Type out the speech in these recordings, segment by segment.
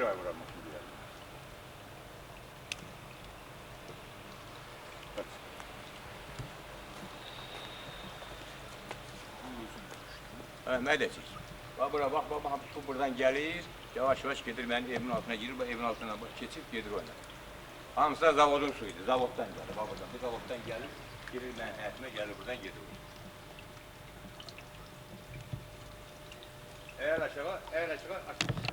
ay vuramaz. Ne desek? Bak bura bak bak bu buradan gelir, yavaş yavaş gelir benim evimin altına girir, bu evin altına geçip gelir oynar. Hamısı da zavodun suyuydu, zavoddan gelir. Bak buradan, bu zavoddan gelir, girir benim hayatime gelir buradan gelir. Eğer aşağı, aşağı.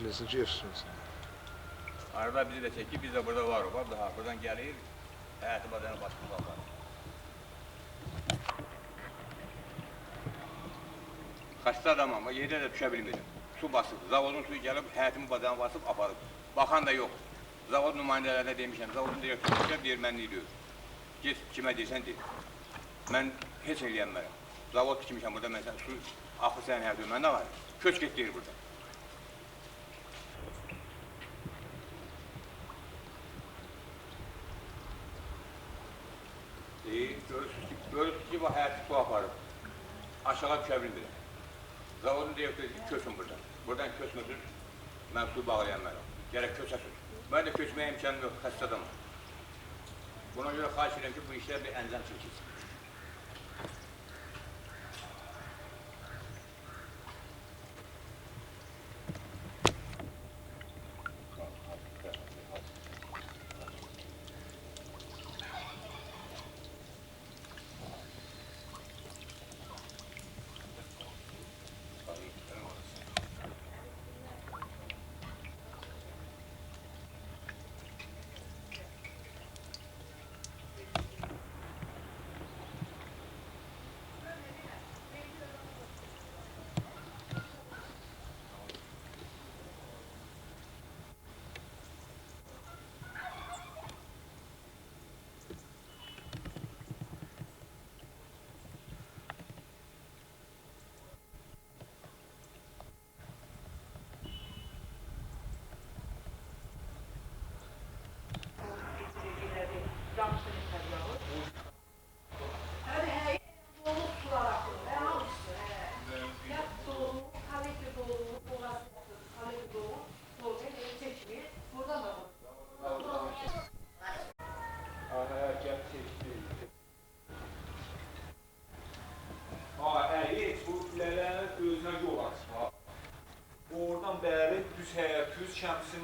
Nesinci yaşıyorsun sen? Arada bizi de çekip biz de burada var o var. Daha buradan gelir, hayatı badana başka var. Hasta adam ama yerde de düşe bilmedim. Su basıp, zavodun suyu gelip hayatımı badana basıp aparıp. Bakan da yok. Zavod nümayendelerine demişim, zavodun direktörü deyir, mən ne diyor. Git kime deyirsen deyir. Mən heç eləyənmərəm. Zavod tikmişəm burada, mən su axı sənin hayatı məndə var. Köç get deyir burada. Görürsünüz ki bu hayatı su aparıb. Aşağı düşə bilmirəm. Zavodun direktörü köçün buradan. Buradan köçmüsünüz, mən su bağlayanmərəm. Gərək köçəsiniz. Mən də köçməyə imkanım yox, xəstə adamım. Buna görə xahiş edirəm ki, bu işlər bir əncam çəkilsin. Oradan bəri düz həyət, düz kəmsin